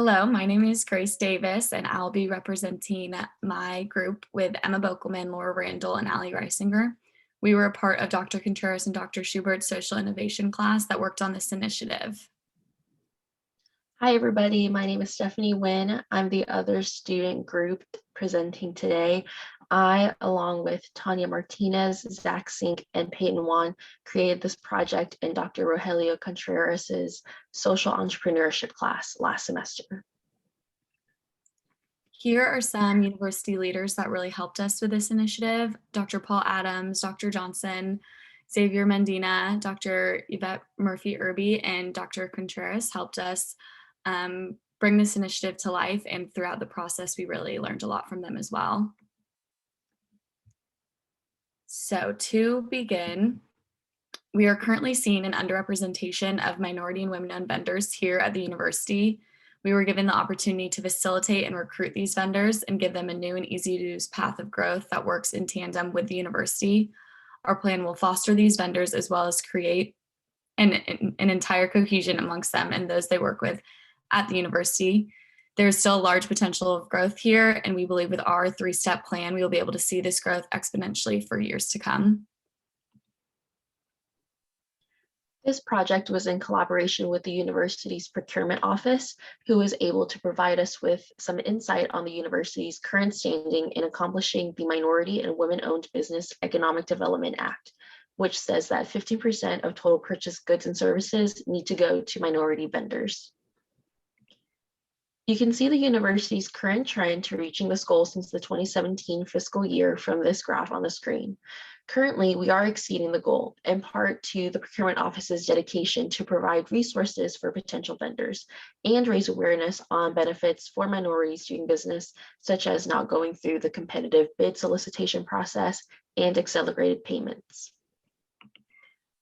Hello, my name is Grace Davis, and I'll be representing my group with Emma Bokelman, Laura Randall, and Ali Reisinger. We were a part of Dr. Contreras and Dr. Schubert's social innovation class that worked on this initiative. Hi, everybody. My name is Stephanie Nguyen. I'm the other student group presenting today. I, along with Tanya Martinez, Zach Sink, and Peyton Wan, created this project in Dr. Rogelio Contreras' social entrepreneurship class last semester. Here are some university leaders that really helped us with this initiative: Dr. Paul Adams, Dr. Johnson, Xavier Mendina, Dr. Yvette Murphy-Irby, and Dr. Contreras helped us bring this initiative to life, and throughout the process, we really learned a lot from them as well. So to begin, we are currently seeing an underrepresentation of minority and women-owned vendors here at the university. We were given the opportunity to facilitate and recruit these vendors and give them a new and easy-to-use path of growth that works in tandem with the university. Our plan will foster these vendors as well as create an entire cohesion amongst them and those they work with at the university. There's still a large potential of growth here, and we believe with our three-step plan, we will be able to see this growth exponentially for years to come. This project was in collaboration with the university's procurement office, who was able to provide us with some insight on the university's current standing in accomplishing the Minority and Women-Owned Business Economic Development Act, which says that 15% of total purchased goods and services need to go to minority vendors. You can see the university's current trend to reaching this goal since the 2017 fiscal year from this graph on the screen. Currently, we are exceeding the goal, in part to the procurement office's dedication to provide resources for potential vendors and raise awareness on benefits for minorities doing business, such as not going through the competitive bid solicitation process and accelerated payments.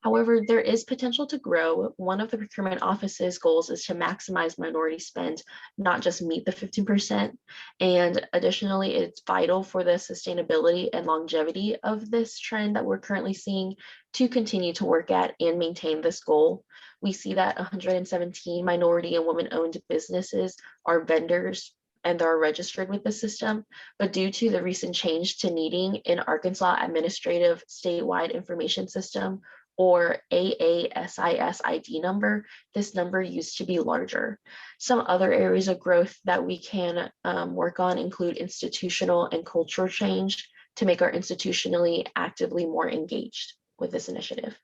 However, there is potential to grow. One of the procurement office's goals is to maximize minority spend, not just meet the 15%. And additionally, it's vital for the sustainability and longevity of this trend that we're currently seeing to continue to work at and maintain this goal. We see that 117 minority and women-owned businesses are vendors and they're registered with the system, but due to the recent change to needing an Arkansas Administrative Statewide Information System, or AASIS ID number, this number used to be larger. Some other areas of growth that we can work on include institutional and cultural change to make our institutionally actively more engaged with this initiative.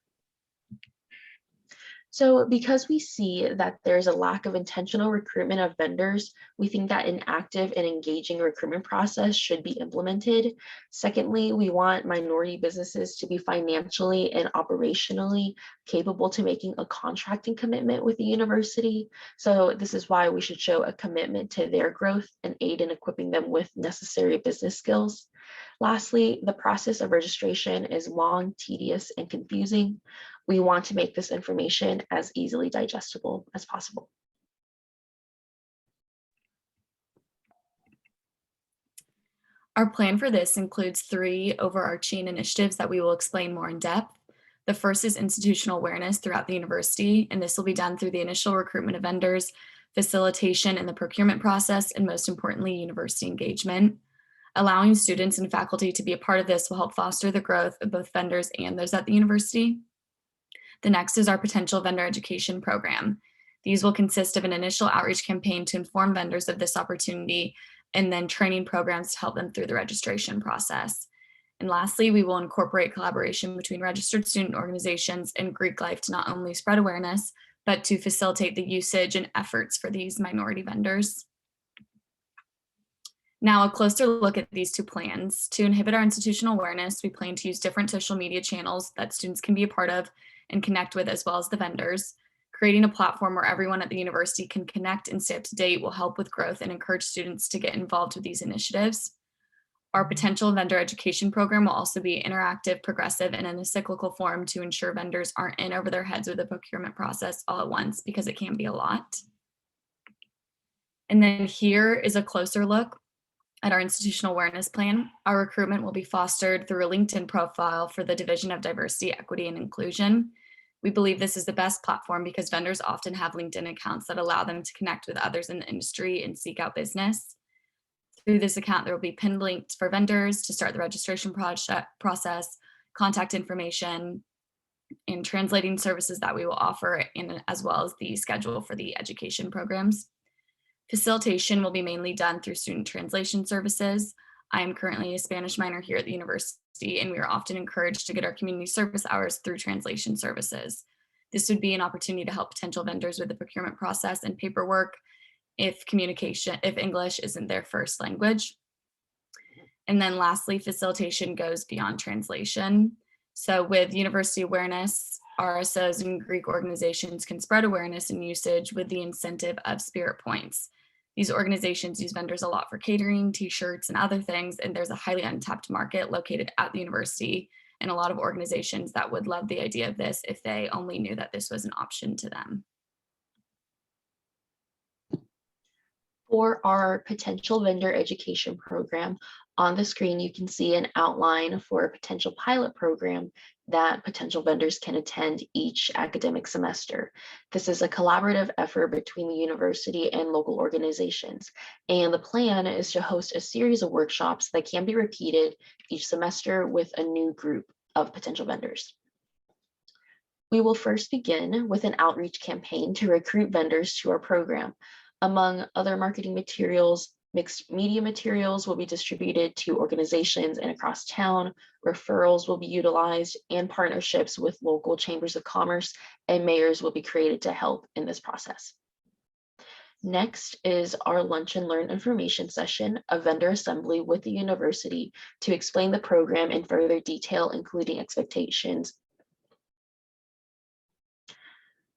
So because we see that there's a lack of intentional recruitment of vendors, we think that an active and engaging recruitment process should be implemented. Secondly, we want minority businesses to be financially and operationally capable to making a contracting commitment with the university. So this is why we should show a commitment to their growth and aid in equipping them with necessary business skills. Lastly, the process of registration is long, tedious, and confusing. We want to make this information as easily digestible as possible. Our plan for this includes 3 overarching initiatives that we will explain more in depth. The first is institutional awareness throughout the university, and this will be done through the initial recruitment of vendors, facilitation in the procurement process, and most importantly, university engagement. Allowing students and faculty to be a part of this will help foster the growth of both vendors and those at the university. The next is our potential vendor education program. These will consist of an initial outreach campaign to inform vendors of this opportunity, and then training programs to help them through the registration process. And lastly, we will incorporate collaboration between registered student organizations and Greek life to not only spread awareness, but to facilitate the usage and efforts for these minority vendors. Now, a closer look at these 2 plans. To inhibit our institutional awareness, we plan to use different social media channels that students can be a part of and connect with, as well as the vendors. Creating a platform where everyone at the university can connect and stay up to date will help with growth and encourage students to get involved with these initiatives. Our potential vendor education program will also be interactive, progressive, and in a cyclical form to ensure vendors aren't in over their heads with the procurement process all at once, because it can be a lot. And then here is a closer look at our institutional awareness plan. Our recruitment will be fostered through a LinkedIn profile for the Division of Diversity, Equity, and Inclusion. We believe this is the best platform because vendors often have LinkedIn accounts that allow them to connect with others in the industry and seek out business. Through this account, there will be pinned links for vendors to start the registration process, contact information, and translating services that we will offer, as well as the schedule for the education programs. Facilitation will be mainly done through student translation services. I am currently a Spanish minor here at the university, and we are often encouraged to get our community service hours through translation services. This would be an opportunity to help potential vendors with the procurement process and paperwork if English isn't their first language. And then lastly, facilitation goes beyond translation. So with university awareness, RSOs and Greek organizations can spread awareness and usage with the incentive of Spirit Points. These organizations use vendors a lot for catering, t-shirts, and other things, and there's a highly untapped market located at the university and a lot of organizations that would love the idea of this if they only knew that this was an option to them. For our potential vendor education program, on the screen, you can see an outline for a potential pilot program that potential vendors can attend each academic semester. This is a collaborative effort between the university and local organizations. And the plan is to host a series of workshops that can be repeated each semester with a new group of potential vendors. We will first begin with an outreach campaign to recruit vendors to our program. Among other marketing materials, mixed media materials will be distributed to organizations and across town, referrals will be utilized, and partnerships with local chambers of commerce and mayors will be created to help in this process. Next is our lunch and learn information session, a vendor assembly with the university to explain the program in further detail, including expectations.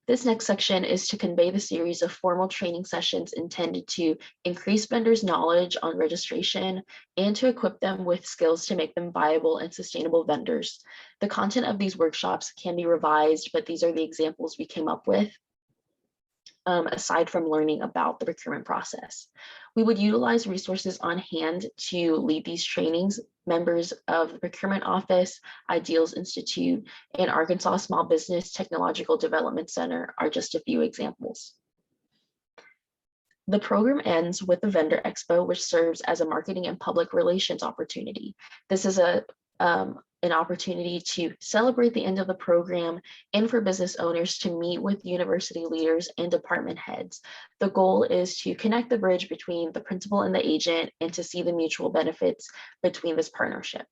This next section is to convey the series of formal training sessions intended to increase vendors' knowledge on registration and to equip them with skills to make them viable and sustainable vendors. The content of these workshops can be revised, but these are the examples we came up with. Aside from learning about the procurement process. We would utilize resources on hand to lead these trainings. Members of the Procurement Office, Ideals Institute, and Arkansas Small Business Technological Development Center are just a few examples. The program ends with the Vendor Expo, which serves as a marketing and public relations opportunity. This is an opportunity to celebrate the end of the program and for business owners to meet with university leaders and department heads. The goal is to connect the bridge between the principal and the agent and to see the mutual benefits between this partnership.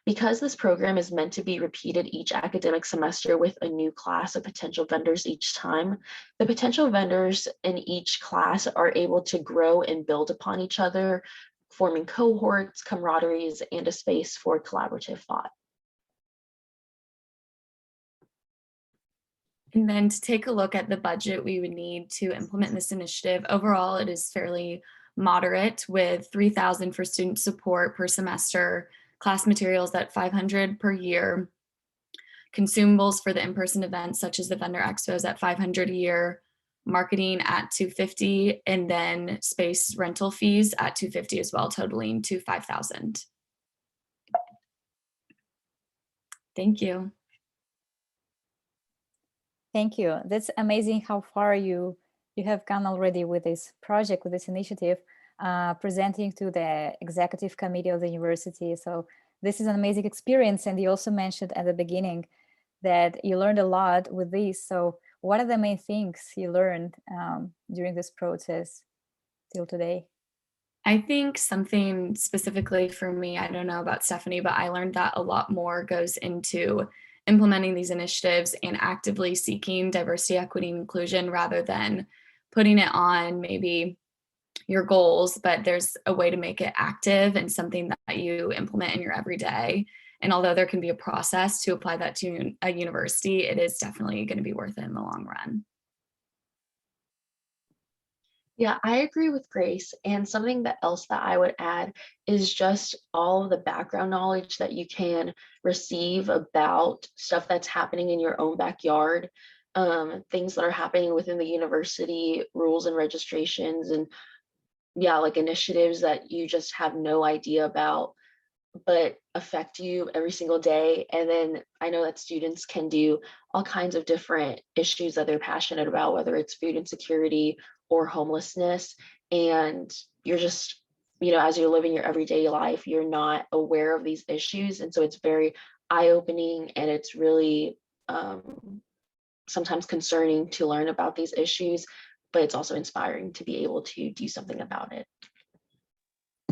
Because this program is meant to be repeated each academic semester with a new class of potential vendors each time, the potential vendors in each class are able to grow and build upon each other, forming cohorts, camaraderies, and a space for collaborative thought. And then to take a look at the budget we would need to implement this initiative, overall it is fairly moderate with $3,000 for student support per semester, class materials at $500 per year, consumables for the in-person events such as the vendor expos at $500 a year, marketing at $250, and then space rental fees at $250 as well, totaling to $5,000. Thank you. Thank you. That's amazing how far you have gone already with this project, with this initiative, presenting to the executive committee of the university. So this is an amazing experience. And you also mentioned at the beginning that you learned a lot with this. So what are the main things you learned during this process till today? I think something specifically for me, I don't know about Stephanie, but I learned that a lot more goes into implementing these initiatives and actively seeking diversity, equity, and inclusion rather than putting it on maybe your goals, but there's a way to make it active and something that you implement in your everyday. And although there can be a process to apply that to a university, it is definitely going to be worth it in the long run. Yeah, I agree with Grace. And something else that I would add is just all of the background knowledge that you can receive about stuff that's happening in your own backyard, things that are happening within the university, rules and registrations, and yeah, like initiatives that you just have no idea about, but affect you every single day. And then I know that students can do all kinds of different issues that they're passionate about, whether it's food insecurity or homelessness. And you're just, as you're living your everyday life, you're not aware of these issues. And so it's very eye-opening, and it's really sometimes concerning to learn about these issues, but it's also inspiring to be able to do something about it.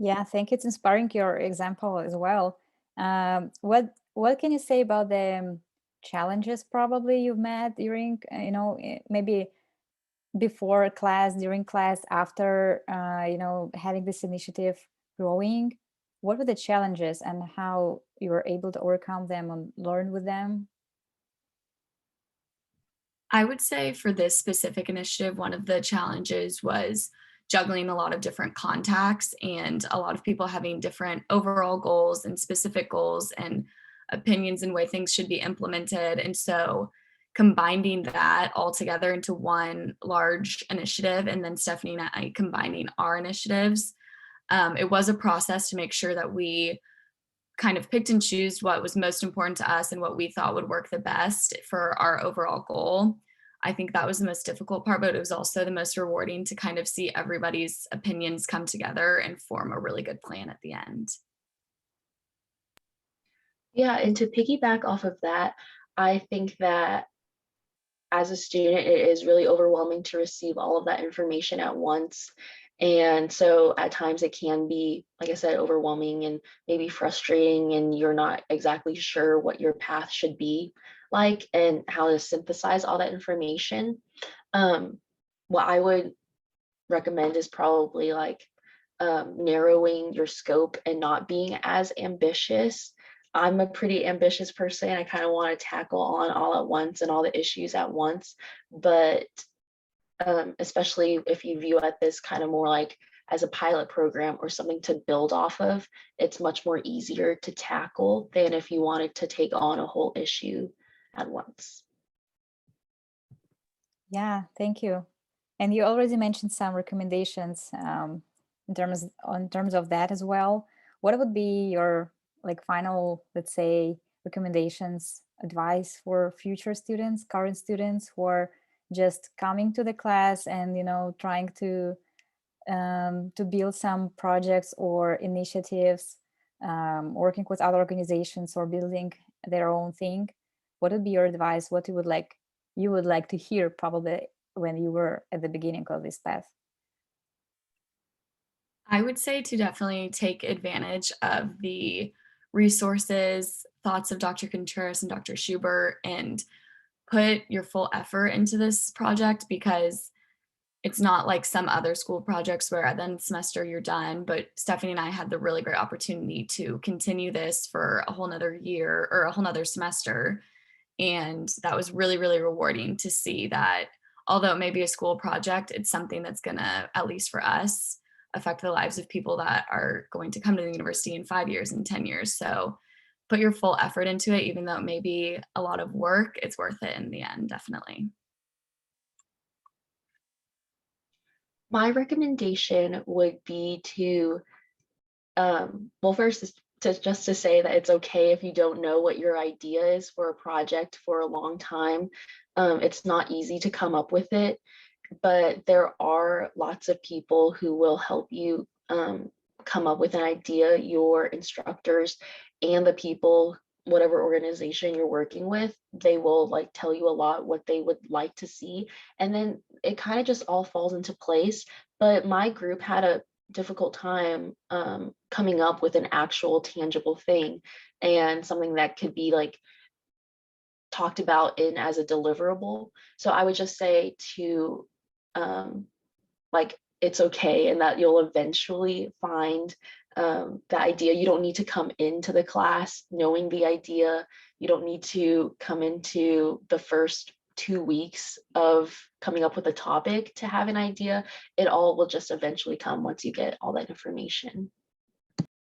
Yeah, I think it's inspiring, your example as well. What can you say about the challenges probably you've met during, maybe before class, during class, after, having this initiative growing? What were the challenges and how you were able to overcome them and learn with them? I would say for this specific initiative, one of the challenges was juggling a lot of different contacts and a lot of people having different overall goals and specific goals and opinions and way things should be implemented. And so combining that all together into one large initiative, and then Stephanie and I combining our initiatives, it was a process to make sure that we kind of picked and choose what was most important to us and what we thought would work the best for our overall goal. I think that was the most difficult part, but it was also the most rewarding to kind of see everybody's opinions come together and form a really good plan at the end. Yeah, and to piggyback off of that, I think that as a student, it is really overwhelming to receive all of that information at once. And so at times it can be, like I said, overwhelming and maybe frustrating, and you're not exactly sure what your path should be like and how to synthesize all that information. What I would recommend is probably like narrowing your scope and not being as ambitious. I'm a pretty ambitious person. I kind of want to tackle on all at once and all the issues at once. But especially if you view at this kind of more like as a pilot program or something to build off of, it's much more easier to tackle than if you wanted to take on a whole issue at once. Yeah, thank you. And you already mentioned some recommendations in terms of that as well. What would be your like final, let's say, recommendations, advice for future students, current students who are just coming to the class and trying to build some projects or initiatives, working with other organizations or building their own thing? What would be your advice? What you would like to hear probably when you were at the beginning of this path? I would say to definitely take advantage of the resources, thoughts of Dr. Contreras and Dr. Schubert, and put your full effort into this project, because it's not like some other school projects where at the end of the semester you're done. But Stephanie and I had the really great opportunity to continue this for a whole nother year or a whole nother semester. And that was really, really rewarding to see that although it may be a school project, it's something that's gonna, at least for us, affect the lives of people that are going to come to the university in 5 years and 10 years. So put your full effort into it, even though it may be a lot of work, it's worth it in the end, definitely. My recommendation would be to, well, first is to say that it's okay if you don't know what your idea is for a project for a long time. It's not easy to come up with it, but there are lots of people who will help you come up with an idea. Your instructors and the people, whatever organization you're working with, they will like tell you a lot what they would like to see, and then it kind of just all falls into place. But my group had a difficult time coming up with an actual tangible thing and something that could be like talked about in as a deliverable. So I would just say to um, like it's okay, and that you'll eventually find the idea. You don't need to come into the class knowing the idea. You don't need to come into the first 2 weeks of coming up with a topic to have an idea. It all will just eventually come once you get all that information.